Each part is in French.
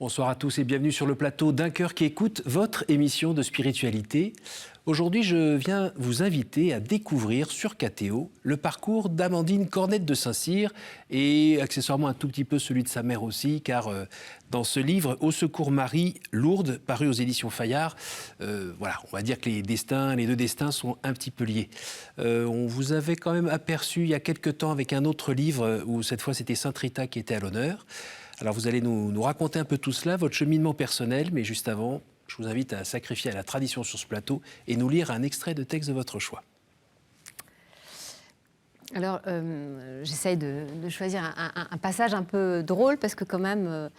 Bonsoir à tous et bienvenue sur le plateau d'Un cœur qui écoute, votre émission de spiritualité. Aujourd'hui, je viens vous inviter à découvrir sur KTO le parcours d'Amandine Cornette de Saint-Cyr et accessoirement un tout petit peu celui de sa mère aussi, car dans ce livre Au secours Marie, Lourdes, paru aux éditions Fayard, voilà, on va dire que les deux destins sont un petit peu liés. On vous avait quand même aperçu il y a quelques temps avec un autre livre où cette fois c'était Sainte Rita qui était à l'honneur. Alors vous allez nous raconter un peu tout cela, votre cheminement personnel, mais juste avant, je vous invite à sacrifier à la tradition sur ce plateau et nous lire un extrait de texte de votre choix. Alors, j'essaye de choisir un passage un peu drôle parce que quand même,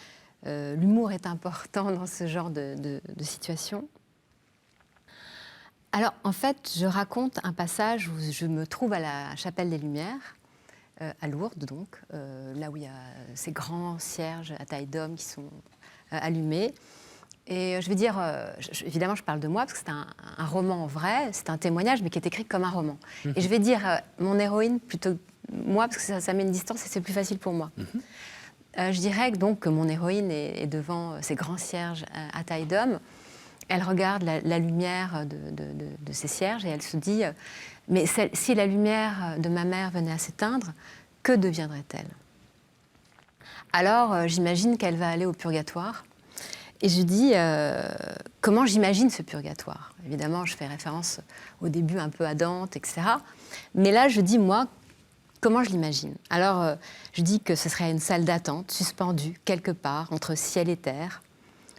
l'humour est important dans ce genre de situation. Alors, en fait, je raconte un passage où je me trouve à la Chapelle des Lumières, à Lourdes, donc, là où il y a ces grands cierges à taille d'homme qui sont allumés. Et je vais dire, évidemment, je parle de moi parce que c'est un roman vrai, c'est un témoignage, mais qui est écrit comme un roman. Et je vais dire mon héroïne plutôt moi, parce que ça met une distance et c'est plus facile pour moi. Je dirais donc que mon héroïne est devant ces grands cierges à taille d'homme. Elle regarde la lumière de ces cierges et elle se dit mais si la lumière de ma mère venait à s'éteindre, que deviendrait-elle? Alors, j'imagine qu'elle va aller au purgatoire. Et je dis, comment j'imagine ce purgatoire? Évidemment, je fais référence au début un peu à Dante, etc. Mais là, je dis, moi, comment je l'imagine? Alors, je dis que ce serait une salle d'attente, suspendue quelque part entre ciel et terre.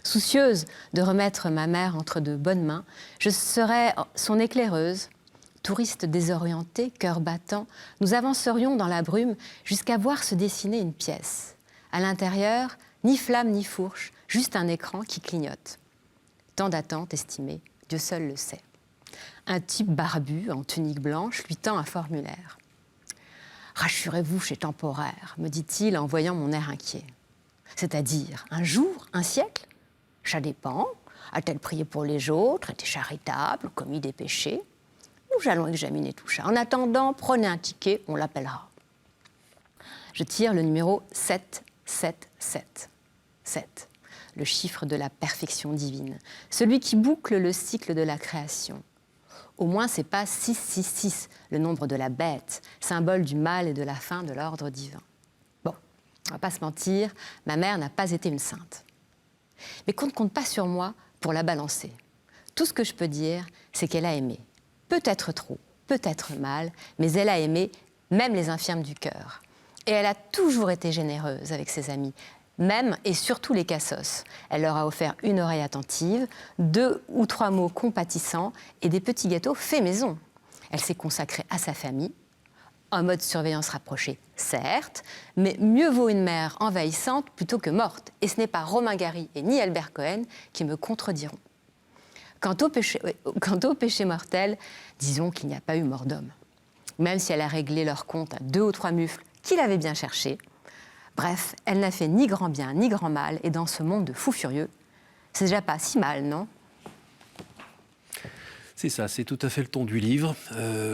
Soucieuse de remettre ma mère entre de bonnes mains, je serais son éclaireuse. Touristes désorientés, cœur battant, nous avancerions dans la brume jusqu'à voir se dessiner une pièce. À l'intérieur, ni flamme ni fourche, juste un écran qui clignote. Temps d'attente estimé, Dieu seul le sait. Un type barbu, en tunique blanche, lui tend un formulaire. « Rassurez-vous, c'est temporaire, me dit-il en voyant mon air inquiet. C'est-à-dire, un jour, un siècle? Ça dépend. A-t-elle prié pour les autres, été charitable, commis des péchés? Nous allons examiner tout ça. En attendant, prenez un ticket, on l'appellera. » Je tire le numéro 777. 7, le chiffre de la perfection divine, celui qui boucle le cycle de la création. Au moins, c'est pas 666, le nombre de la bête, symbole du mal et de la fin de l'ordre divin. Bon, on va pas se mentir, ma mère n'a pas été une sainte. Mais qu'on ne compte pas sur moi pour la balancer. Tout ce que je peux dire, c'est qu'elle a aimé. Peut-être trop, peut-être mal, mais elle a aimé même les infirmes du cœur. Et elle a toujours été généreuse avec ses amis, même et surtout les cassos. Elle leur a offert une oreille attentive, 2 ou 3 mots compatissants et des petits gâteaux faits maison. Elle s'est consacrée à sa famille, en mode surveillance rapprochée, certes, mais mieux vaut une mère envahissante plutôt que morte. Et ce n'est pas Romain Gary et ni Albert Cohen qui me contrediront. Quant au péché mortel, disons qu'il n'y a pas eu mort d'homme. Même si elle a réglé leur compte à 2 ou 3 mufles qu'il avait bien cherchés. Bref, elle n'a fait ni grand bien ni grand mal, et dans ce monde de fous furieux, c'est déjà pas si mal, non? C'est ça, c'est tout à fait le ton du livre,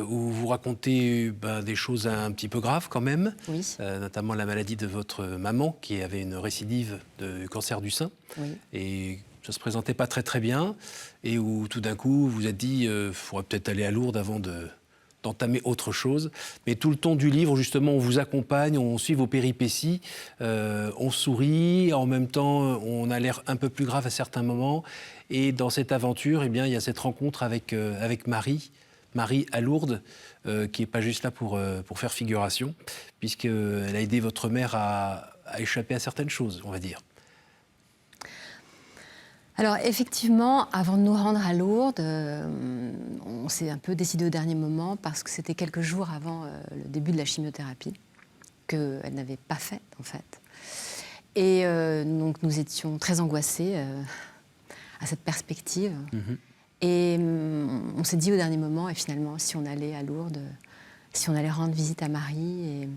où vous racontez des choses un petit peu graves quand même, Oui. Notamment la maladie de votre maman, qui avait une récidive de cancer du sein, Oui. et ça se présentait pas très très bien, et où tout d'un coup vous vous êtes dit, faudrait peut-être aller à Lourdes avant d'entamer autre chose. Mais tout le ton du livre, justement, on vous accompagne, on suit vos péripéties, on sourit, en même temps, on a l'air un peu plus grave à certains moments. Et dans cette aventure, eh bien, il y a cette rencontre avec Marie à Lourdes, qui n'est pas juste là pour faire figuration, puisqu'elle a aidé votre mère à échapper à certaines choses, on va dire. Alors effectivement, avant de nous rendre à Lourdes, on s'est un peu décidé au dernier moment parce que c'était quelques jours avant le début de la chimiothérapie qu'elle n'avait pas faite en fait. Et donc nous étions très angoissés à cette perspective. Et on s'est dit au dernier moment, et finalement, si on allait à Lourdes, si on allait rendre visite à Marie,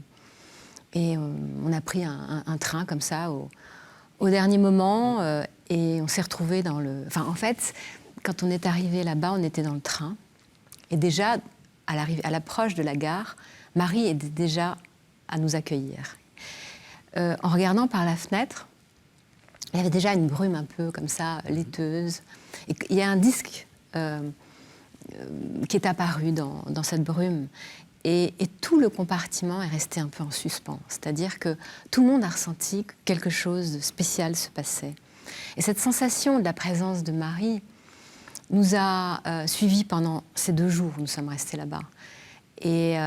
et on a pris un train comme ça au dernier moment. Et on s'est retrouvés dans le... Enfin, en fait, quand on est arrivé là-bas, on était dans le train. Et déjà, à l'approche de la gare, Marie est déjà à nous accueillir. En regardant par la fenêtre, Il y avait déjà une brume un peu comme ça, laiteuse. Et il y a un disque qui est apparu dans cette brume. Et tout le compartiment est resté un peu en suspens. C'est-à-dire que tout le monde a ressenti que quelque chose de spécial se passait. Et cette sensation de la présence de Marie nous a suivis pendant ces 2 jours où nous sommes restés là-bas. Et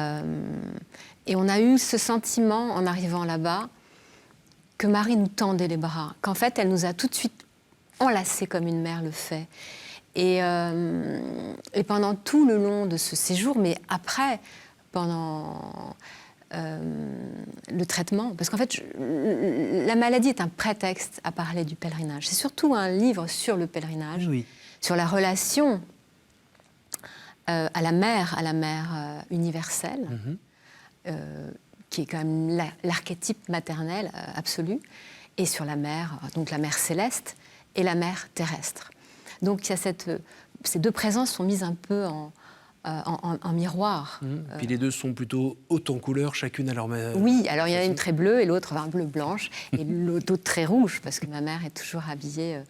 on a eu ce sentiment, en arrivant là-bas, que Marie nous tendait les bras, qu'en fait, elle nous a tout de suite enlacés comme une mère le fait. Et pendant tout le long de ce séjour, mais après, pendant le traitement, parce qu'en fait, la maladie est un prétexte à parler du pèlerinage. C'est surtout un livre sur le pèlerinage, Oui. sur la relation à la mère universelle, qui est quand même l'archétype maternel absolu, et sur la mère, donc la mère céleste et la mère terrestre. Donc il y a ces 2 présences sont mises un peu en miroir. Puis les 2 sont plutôt hautes en couleur, chacune à leur manière. Oui, alors il y en a une très bleue et l'autre un bleu blanche, et l'autre très rouge, parce que ma mère est toujours habillée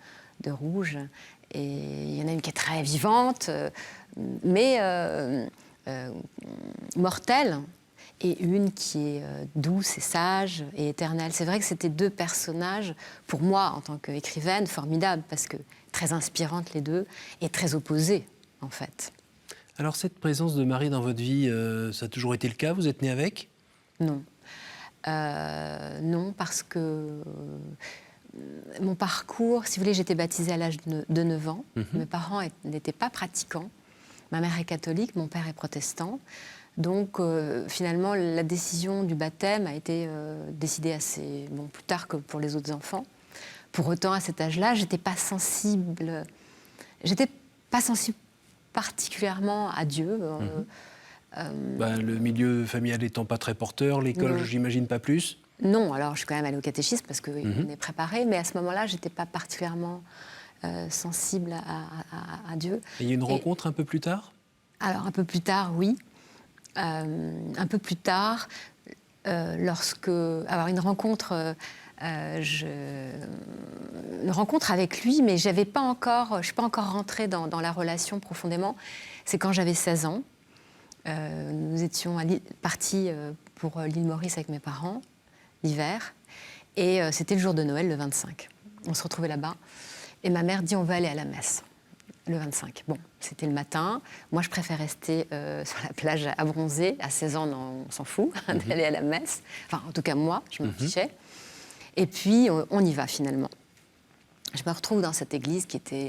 de rouge. Et il y en a une qui est très vivante, mais mortelle, et une qui est douce et sage et éternelle. C'est vrai que c'était 2 personnages, pour moi, en tant qu'écrivaine, formidables, parce que très inspirantes les 2, et très opposées, en fait. Alors cette présence de Marie dans votre vie, ça a toujours été le cas? Vous êtes née avec? Non. Non, parce que mon parcours, si vous voulez, j'étais baptisée à l'âge de 9 ans. Mes parents n'étaient pas pratiquants. Ma mère est catholique, mon père est protestant. Donc, finalement, la décision du baptême a été décidée assez plus tard que pour les autres enfants. Pour autant, à cet âge-là, j'étais pas sensible particulièrement à Dieu. Le milieu familial étant pas très porteur, l'école, j'imagine pas plus. Non, alors je suis quand même allée au catéchisme parce qu'on est préparé, mais à ce moment-là, j'étais pas particulièrement sensible à Dieu. Et il y a une rencontre un peu plus tard? Alors, un peu plus tard, oui. Un peu plus tard, avoir une rencontre, une rencontre avec lui, mais je ne suis pas encore rentrée dans la relation profondément. C'est quand j'avais 16 ans. Nous étions partis pour l'île Maurice avec mes parents, l'hiver, et c'était le jour de Noël, le 25. On se retrouvait là-bas, et ma mère dit on va aller à la messe. Le 25. Bon, c'était le matin. Moi, je préfère rester sur la plage à bronzer. À 16 ans, non, on s'en fout d'aller à la messe. Enfin, en tout cas, moi, je m'en fichais. Et puis, on y va, finalement. Je me retrouve dans cette église qui était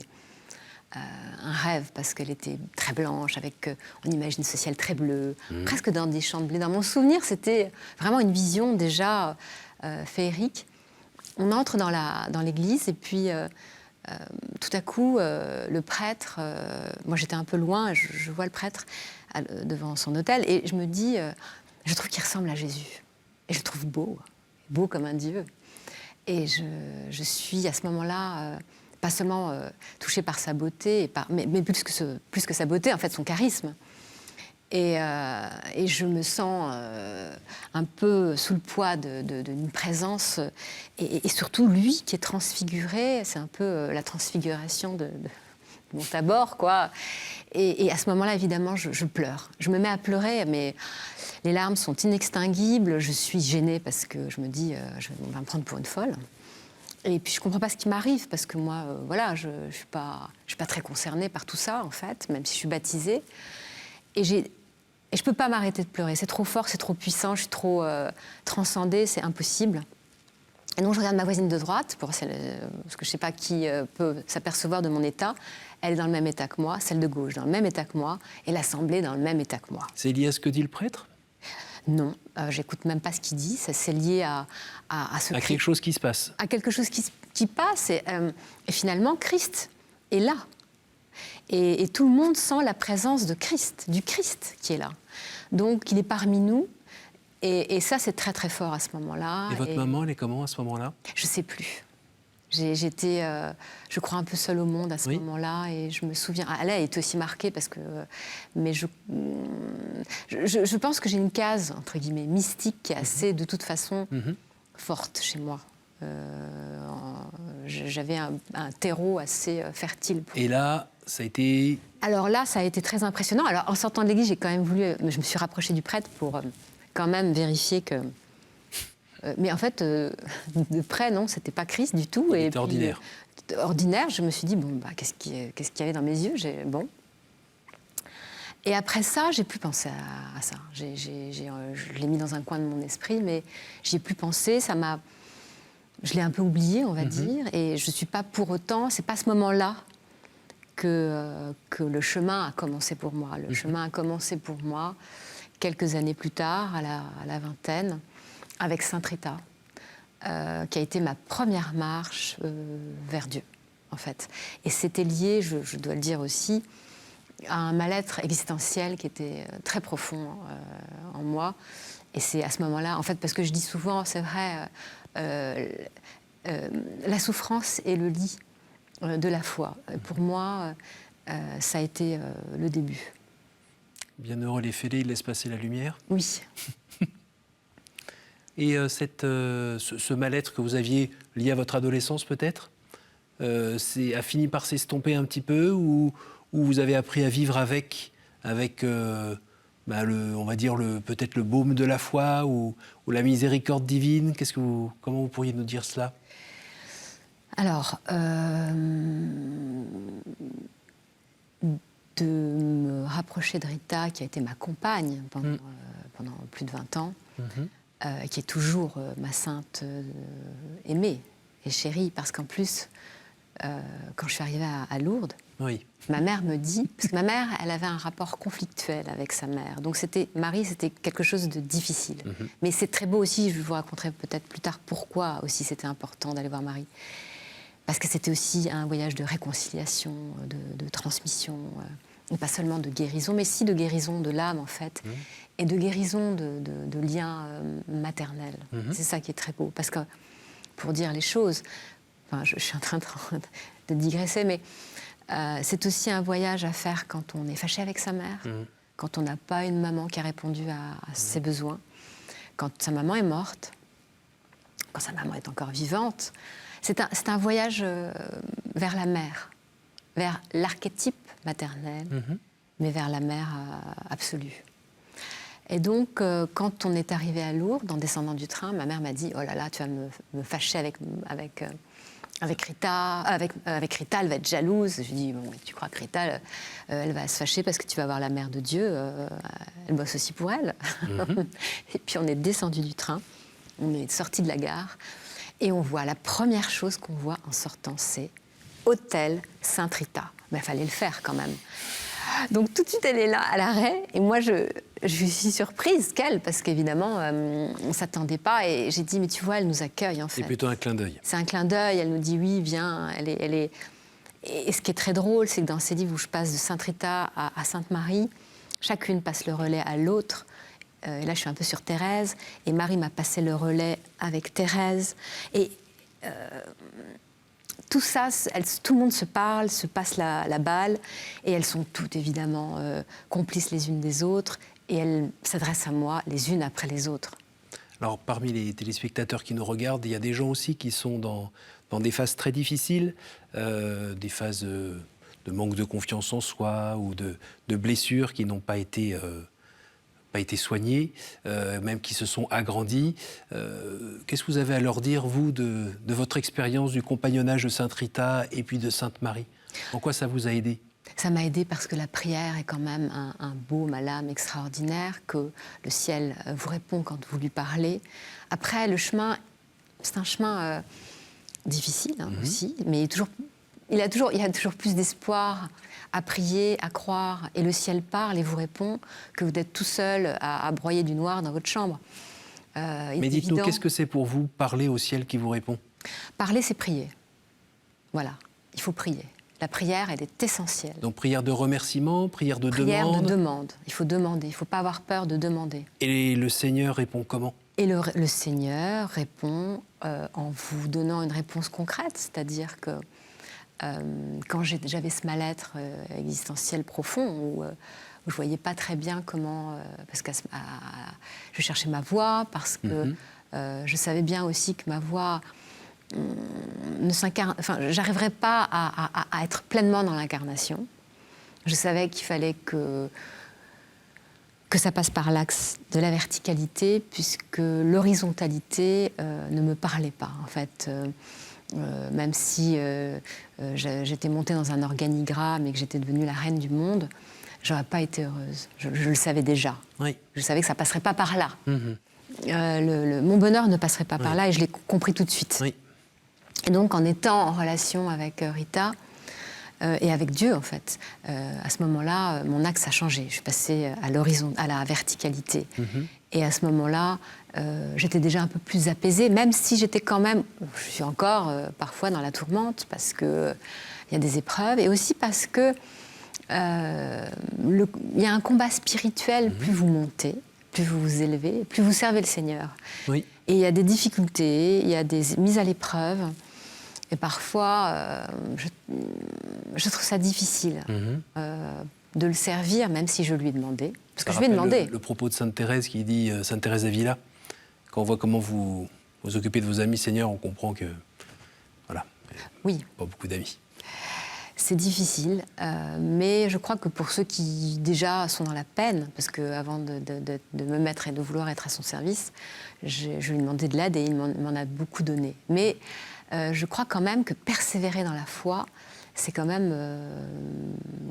un rêve, parce qu'elle était très blanche, avec, on imagine ce ciel très bleu, presque dans des champs de blé. Dans mon souvenir, c'était vraiment une vision déjà féerique. On entre dans l'église, et puis... tout à coup, le prêtre, moi j'étais un peu loin, je vois le prêtre devant son autel, et je me dis, je trouve qu'il ressemble à Jésus. Et je le trouve beau comme un dieu. Et je suis à ce moment-là, pas seulement touchée par sa beauté, mais plus que sa beauté, en fait, son charisme. Et je me sens un peu sous le poids d'une présence, et surtout lui qui est transfiguré, c'est un peu la transfiguration de mon Tabor, quoi. Et à ce moment-là, évidemment, je pleure. Je me mets à pleurer, mais les larmes sont inextinguibles. Je suis gênée parce que je me dis, on va me prendre pour une folle. Et puis je ne comprends pas ce qui m'arrive, parce que moi, je ne suis pas très concernée par tout ça, en fait, même si je suis baptisée. Et je ne peux pas m'arrêter de pleurer. C'est trop fort, c'est trop puissant, je suis trop transcendée, c'est impossible. Et donc je regarde ma voisine de droite, parce que je ne sais pas qui peut s'apercevoir de mon état. Elle est dans le même état que moi, celle de gauche dans le même état que moi, et l'Assemblée dans le même état que moi. C'est lié à ce que dit le prêtre? Non, j'écoute même pas ce qu'il dit. C'est lié à quelque chose qui se passe. À quelque chose qui passe. Et finalement, Christ est là. Et tout le monde sent la présence de Christ, du Christ qui est là. Donc, il est parmi nous. Et ça, c'est très, très fort à ce moment-là. Et votre maman, elle est comment à ce moment-là? Je ne sais plus. J'étais, je crois, un peu seule au monde à ce moment-là. Et je me souviens... Elle a été aussi marquée parce que... Mais je pense que j'ai une case, entre guillemets, mystique qui est assez, de toute façon, forte chez moi. J'avais un terreau assez fertile. Et là, ça a été... Alors là, ça a été très impressionnant. Alors, en sortant de l'église, j'ai quand même voulu... Je me suis rapprochée du prêtre pour quand même vérifier que... mais en fait, de près, non, c'était pas Christ du tout. Il était ordinaire. Ordinaire, je me suis dit, bon, bah, qu'est-ce qu'il y avait dans mes yeux? Bon. Et après ça, j'ai plus pensé à ça. Je l'ai mis dans un coin de mon esprit, mais j'y ai plus pensé. Je l'ai un peu oublié, on va dire. Et je suis pas pour autant... C'est pas à ce moment-là que le chemin a commencé pour moi. Le chemin a commencé pour moi quelques années plus tard, à la vingtaine, avec Sainte Rita, qui a été ma première marche vers Dieu, en fait. Et c'était lié, je dois le dire aussi, à un mal-être existentiel qui était très profond en moi. Et c'est à ce moment-là, en fait, parce que je dis souvent, c'est vrai, la souffrance est le lit de la foi. Pour moi, ça a été le début. Bienheureux les fêlés, ils laissent passer la lumière. Oui. Et ce mal-être que vous aviez lié à votre adolescence, peut-être, a fini par s'estomper un petit peu, ou vous avez appris à vivre avec on va dire, peut-être le baume de la foi ou la miséricorde divine? Comment vous pourriez nous dire cela? Alors, de me rapprocher de Rita, qui a été ma compagne pendant plus de 20 ans, qui est toujours ma sainte aimée et chérie, parce qu'en plus, quand je suis arrivée à Lourdes, oui. Ma mère me dit, parce que ma mère, elle avait un rapport conflictuel avec sa mère, donc Marie, c'était quelque chose de difficile. Mais c'est très beau aussi, je vous raconterai peut-être plus tard pourquoi aussi c'était important d'aller voir Marie. Parce que c'était aussi un voyage de réconciliation, de transmission, et pas seulement de guérison, mais si de guérison de l'âme, en fait, et de guérison de liens maternels. C'est ça qui est très beau, parce que, pour dire les choses, enfin, je suis en train de digresser, mais c'est aussi un voyage à faire quand on est fâché avec sa mère, quand on n'a pas une maman qui a répondu à ses besoins, quand sa maman est morte, quand sa maman est encore vivante. C'est un voyage vers la mère, vers l'archétype maternel, mais vers la mère absolue. Et donc, quand on est arrivé à Lourdes, en descendant du train, ma mère m'a dit « Oh là là, tu vas me fâcher avec Rita, elle va être jalouse. » Je lui dis, bon, tu crois que Rita, elle va se fâcher parce que tu vas voir la mère de Dieu, elle bosse aussi pour elle. Et puis on est descendu du train, on est sorti de la gare, et on voit, la première chose qu'on voit en sortant, c'est Hôtel Sainte Rita. Mais il fallait le faire quand même. Donc tout de suite, elle est là, à l'arrêt, et moi, je suis surprise qu'elle, parce qu'évidemment, on ne s'attendait pas, et j'ai dit, mais tu vois, elle nous accueille, en fait. C'est plutôt un clin d'œil. C'est un clin d'œil, elle nous dit, oui, viens, elle est... Et ce qui est très drôle, c'est que dans ces livres où je passe de Sainte Rita à Sainte Marie, chacune passe le relais à l'autre, et là, je suis un peu sur Thérèse, et Marie m'a passé le relais avec Thérèse, et... tout ça, tout le monde se parle, se passe la balle, et elles sont toutes évidemment complices les unes des autres, et elles s'adressent à moi les unes après les autres. Alors, parmi les téléspectateurs qui nous regardent, il y a des gens aussi qui sont dans des phases très difficiles, des phases de manque de confiance en soi ou de blessures qui n'ont pas été soignées, même qui se sont agrandies. Qu'est-ce que vous avez à leur dire, vous, de votre expérience du compagnonnage de Sainte Rita et puis de Sainte Marie? En quoi ça vous a aidé? Ça m'a aidé parce que la prière est quand même un baume à l'âme extraordinaire, que le ciel vous répond quand vous lui parlez. Après, le chemin, c'est un chemin difficile aussi, mais il y a toujours plus d'espoir à prier, à croire, et le ciel parle et vous répond, que vous êtes tout seul à broyer du noir dans votre chambre. Mais dites-nous, qu'est-ce que c'est pour vous, parler au ciel qui vous répond? Parler, c'est prier. Voilà, il faut prier. La prière, elle est essentielle. Donc prière de remerciement, prière de demande? Prière de demande. Il faut demander, il ne faut pas avoir peur de demander. Et le Seigneur répond comment? Et le Seigneur répond en vous donnant une réponse concrète, c'est-à-dire que quand j'avais ce mal-être existentiel profond, où je ne voyais pas très bien comment... parce que je cherchais ma voix, parce que je savais bien aussi que ma voix ne s'incarne. Enfin, j'arriverais pas à être pleinement dans l'incarnation. Je savais qu'il fallait que ça passe par l'axe de la verticalité, puisque l'horizontalité ne me parlait pas, en fait. Même si j'étais montée dans un organigramme et que j'étais devenue la reine du monde, j'aurais pas été heureuse. Je le savais déjà. Oui. Je savais que ça passerait pas par là. Mon bonheur ne passerait pas par là, et je l'ai compris tout de suite. Oui. Et donc, en étant en relation avec Rita et avec Dieu, en fait, à ce moment-là, mon axe a changé. Je suis passée à la verticalité. Et à ce moment-là, j'étais déjà un peu plus apaisée, même si j'étais quand même, je suis encore parfois dans la tourmente, parce qu'il y a des épreuves, et aussi parce que il y a un combat spirituel, plus vous montez, plus vous vous élevez, plus vous servez le Seigneur. Oui. Et il y a des difficultés, il y a des mises à l'épreuve, et parfois, je trouve ça difficile de le servir, même si je lui ai demandé. Parce que je lui ai demandé. Le propos de Sainte Thérèse qui dit, Sainte Thérèse d'Avila, quand on voit comment vous vous occupez de vos amis, Seigneur, on comprend que, voilà, oui. Pas beaucoup d'amis. C'est difficile, mais je crois que pour ceux qui déjà sont dans la peine, parce qu'avant de me mettre et de vouloir être à son service, je lui ai demandé de l'aide et il m'en a beaucoup donné. Mais je crois quand même que persévérer dans la foi, c'est quand même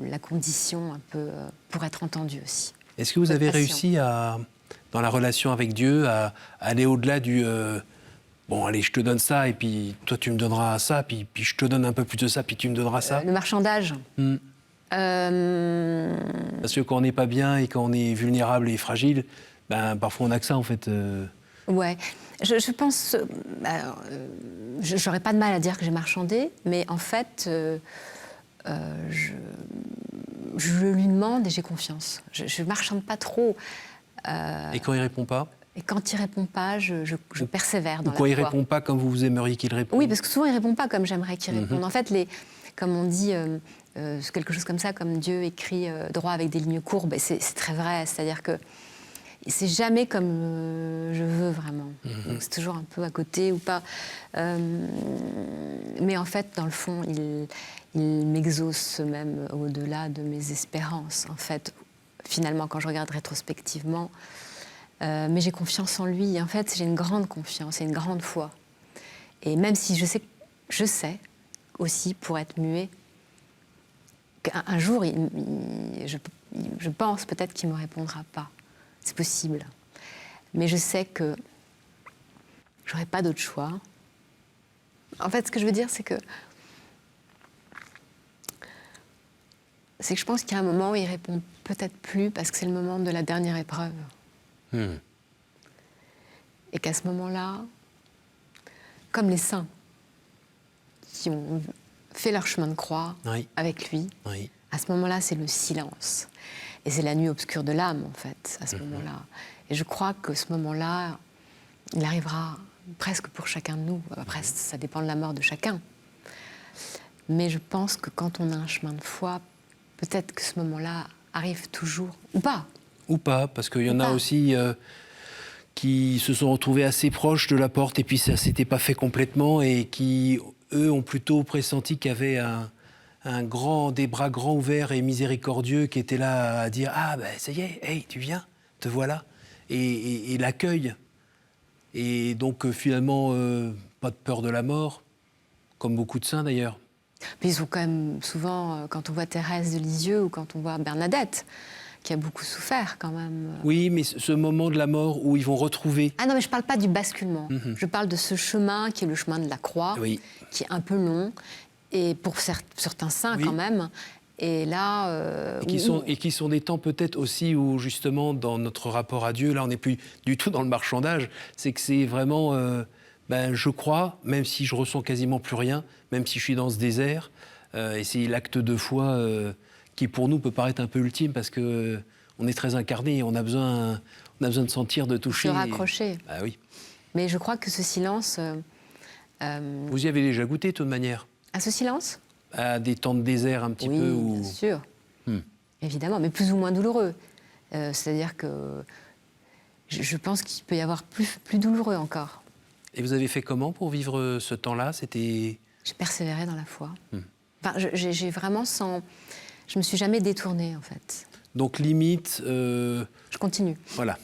la condition un peu pour être entendu aussi. Est-ce que vous avez réussi dans la relation avec Dieu à aller au-delà du bon, allez, je te donne ça, et puis toi, tu me donneras ça, puis je te donne un peu plus de ça, puis tu me donneras ça. Le marchandage. Parce que quand on n'est pas bien et quand on est vulnérable et fragile, ben, parfois on n'a que ça, en fait. Ouais. Je pense... j'aurais pas de mal à dire que j'ai marchandé, mais en fait, je lui demande et j'ai confiance. Je marchande pas trop. Et quand il répond pas ? Et quand il ne répond pas, je persévère dans la foi. Ou quand il ne répond pas comme vous aimeriez qu'il réponde. Oui, parce que souvent, il ne répond pas comme j'aimerais qu'il réponde. En fait, comme on dit, quelque chose comme ça, comme Dieu écrit droit avec des lignes courbes, et c'est très vrai. C'est-à-dire que c'est jamais comme je veux, vraiment. Donc, c'est toujours un peu à côté ou pas. Mais en fait, dans le fond, il m'exauce même au-delà de mes espérances. En fait, finalement, quand je regarde rétrospectivement... mais j'ai confiance en lui. En fait, j'ai une grande confiance et une grande foi. Et même si je sais aussi, pour être muet, qu'un jour, je pense peut-être qu'il ne me répondra pas. C'est possible. Mais je sais que je n'aurai pas d'autre choix. En fait, ce que je veux dire, c'est que je pense qu'il y a un moment où il répond peut-être plus parce que c'est le moment de la dernière épreuve. Et qu'à ce moment-là, comme les saints qui ont fait leur chemin de croix avec lui, à ce moment-là, c'est le silence. Et c'est la nuit obscure de l'âme, en fait, à ce moment-là. Et je crois que ce moment-là, il arrivera presque pour chacun de nous. Après, ça dépend de la mort de chacun. Mais je pense que quand on a un chemin de foi, peut-être que ce moment-là arrive toujours, ou pas. Ou pas, parce qu'il y en a aussi qui se sont retrouvés assez proches de la porte et puis ça ne s'était pas fait complètement et qui, eux, ont plutôt pressenti qu'il y avait des bras grands ouverts et miséricordieux qui étaient là à dire « Ah, ben ça y est, hey, tu viens, te voilà » et l'accueil. Et donc, finalement, pas de peur de la mort, comme beaucoup de saints d'ailleurs. Puis ils ont quand même souvent, quand on voit Thérèse de Lisieux ou quand on voit Bernadette, qui a beaucoup souffert quand même. Oui, mais ce moment de la mort où ils vont retrouver... Ah non, mais je ne parle pas du basculement. Je parle de ce chemin qui est le chemin de la croix, qui est un peu long, et pour certains saints quand même. Et là... Et qui sont des temps peut-être aussi où, justement, dans notre rapport à Dieu, là, on n'est plus du tout dans le marchandage, c'est que c'est vraiment... je crois, même si je ressens quasiment plus rien, même si je suis dans ce désert, et c'est l'acte de foi... qui pour nous peut paraître un peu ultime parce que on est très incarné et on a besoin de sentir, de toucher. Se raccrocher. Ah oui. Mais je crois que ce silence... Vous y avez déjà goûté de toute manière ? À ce silence ? À des temps de désert un petit peu où... Oui, bien sûr. Évidemment, mais plus ou moins douloureux. C'est-à-dire que je pense qu'il peut y avoir plus douloureux encore. Et vous avez fait comment pour vivre ce temps-là? C'était... J'ai persévéré dans la foi. Enfin, j'ai vraiment sans... Je me suis jamais détournée, en fait. Donc limite... Je continue. Voilà.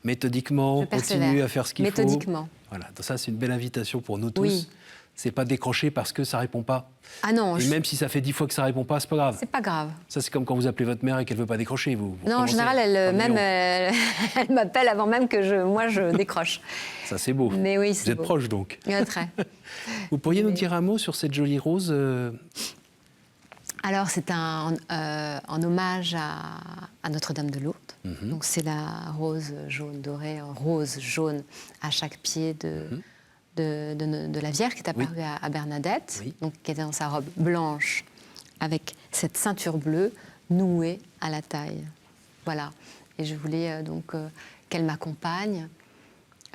Méthodiquement, Je persévère. continuer à faire ce qu'il faut. Méthodiquement. Voilà. Donc ça, c'est une belle invitation pour nous tous. Oui. C'est pas décrocher parce que ça répond pas. Ah non. Et même si ça fait 10 fois que ça répond pas, c'est pas grave. C'est pas grave. Ça, c'est comme quand vous appelez votre mère et qu'elle veut pas décrocher. Vous Non, en général, elle m'appelle avant même que moi je décroche. Ça, c'est beau. Mais oui, vous êtes beau. proche, donc. Oui, très. Vous pourriez nous dire un mot sur cette jolie rose Alors, c'est en hommage à Notre-Dame de Lourdes. Donc, c'est la rose jaune dorée, rose jaune à chaque pied de la Vierge qui est apparue à Bernadette, donc, qui était dans sa robe blanche avec cette ceinture bleue nouée à la taille. Voilà. Et je voulais donc qu'elle m'accompagne.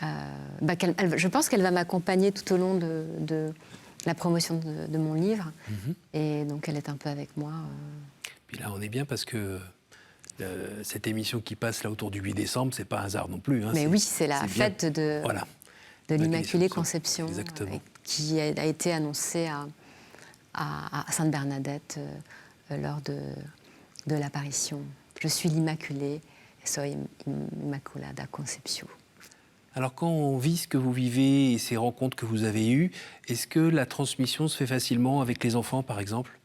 Je pense qu'elle va m'accompagner tout au long de la promotion de mon livre. Et donc, elle est un peu avec moi. Puis là, on est bien parce que cette émission qui passe là autour du 8 décembre, c'est pas un hasard non plus. Hein. Mais oui, c'est la fête de l'Immaculée Conception, qui a été annoncée à Sainte-Bernadette lors de l'apparition. Je suis l'Immaculée, soy Immaculada Conception. Alors quand on vit ce que vous vivez et ces rencontres que vous avez eues, est-ce que la transmission se fait facilement avec les enfants, par exemple?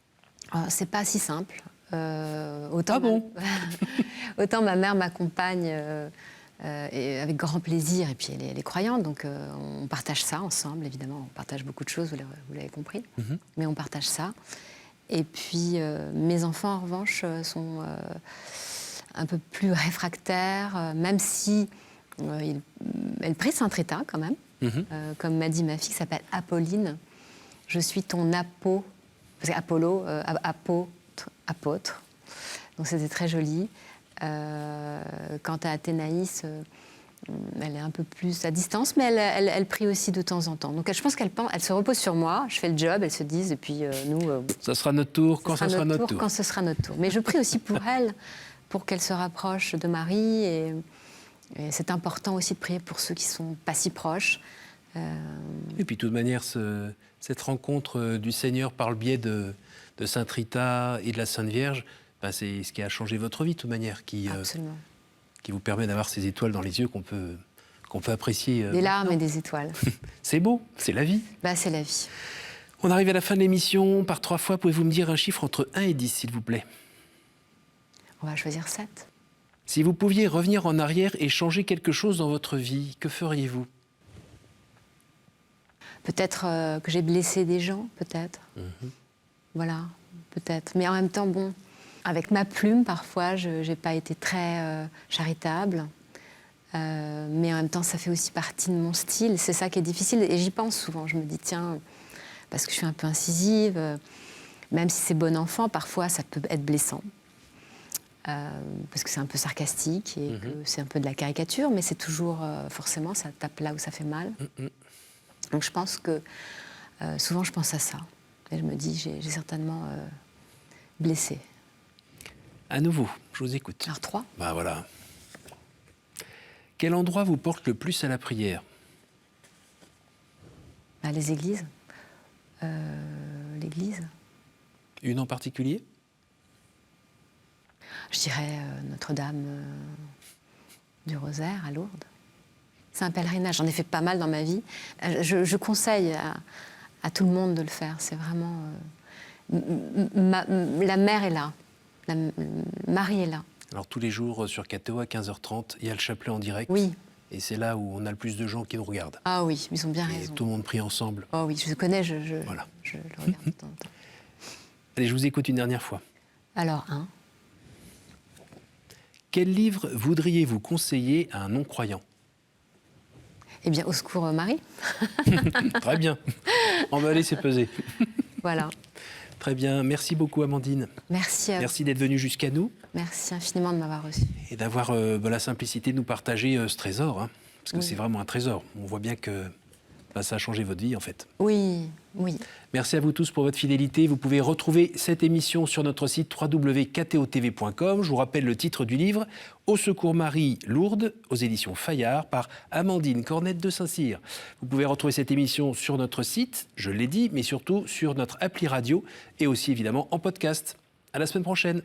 C'est pas si simple. Autant, autant ma mère m'accompagne avec grand plaisir, et puis elle est croyante, donc on partage ça ensemble, évidemment. On partage beaucoup de choses, vous l'avez compris, mais on partage ça. Et puis mes enfants, en revanche, sont un peu plus réfractaires, même si elle prie Saint Rita quand même. Comme m'a dit ma fille, qui s'appelle Apolline. Je suis ton apôtre, parce qu'Apollo, apôtre. Donc c'était très joli. Quant à Athénaïs, elle est un peu plus à distance, mais elle prie aussi de temps en temps. Donc je pense qu'elle se repose sur moi, je fais le job, elles se disent, et puis nous... ça sera notre tour quand ça sera notre tour. Quand ce sera notre tour. Mais je prie aussi pour elle, pour qu'elle se rapproche de Marie. Et c'est important aussi de prier pour ceux qui ne sont pas si proches. Et puis de toute manière, cette rencontre du Seigneur par le biais de Sainte Rita et de la Sainte Vierge, c'est ce qui a changé votre vie de toute manière, qui vous permet d'avoir ces étoiles dans les yeux qu'on peut apprécier. Des larmes et des étoiles. C'est beau, c'est la vie. C'est la vie. On arrive à la fin de l'émission. Par 3 fois, pouvez-vous me dire un chiffre entre 1 et 10, s'il vous plaît? On va choisir 7. Si vous pouviez revenir en arrière et changer quelque chose dans votre vie, que feriez-vous? Peut-être que j'ai blessé des gens, peut-être. Voilà, peut-être. Mais en même temps, avec ma plume, parfois, je n'ai pas été très charitable. Mais en même temps, ça fait aussi partie de mon style. C'est ça qui est difficile. Et j'y pense souvent. Je me dis, tiens, parce que je suis un peu incisive, même si c'est bon enfant, parfois, ça peut être blessant. Parce que c'est un peu sarcastique et que c'est un peu de la caricature, mais c'est toujours, forcément, ça tape là où ça fait mal. Donc je pense que, souvent je pense à ça. Et je me dis, j'ai certainement blessé. À nouveau, je vous écoute. Alors 3. Voilà. Quel endroit vous porte le plus à la prière? Les églises. L'église. Une en particulier? Je dirais Notre-Dame du Rosaire à Lourdes. C'est un pèlerinage, j'en ai fait pas mal dans ma vie. Je conseille à tout le monde de le faire. C'est vraiment... la mère est là, Marie est là. Alors tous les jours sur KTO à 15h30, il y a le chapelet en direct. Oui. Et c'est là où on a le plus de gens qui nous regardent. Ah oui, ils ont bien et raison. Tout le monde prie ensemble. Oh oui, je le connais, je le regarde de temps en temps. Allez, je vous écoute une dernière fois. Alors, 1. Quel livre voudriez-vous conseiller à un non-croyant? Eh bien, Au secours, Marie. Très bien. On va laisser peser. Voilà. Très bien. Merci beaucoup, Amandine. Merci à vous. Merci d'être venue jusqu'à nous. Merci infiniment de m'avoir reçu. Et d'avoir la simplicité de nous partager ce trésor. Hein, parce que c'est vraiment un trésor. On voit bien que ça a changé votre vie en fait. Oui, oui. Merci à vous tous pour votre fidélité. Vous pouvez retrouver cette émission sur notre site www.ktotv.com. Je vous rappelle le titre du livre « Au secours Marie, Lourdes » aux éditions Fayard par Amandine Cornette de Saint-Cyr. Vous pouvez retrouver cette émission sur notre site, je l'ai dit, mais surtout sur notre appli radio et aussi évidemment en podcast. À la semaine prochaine.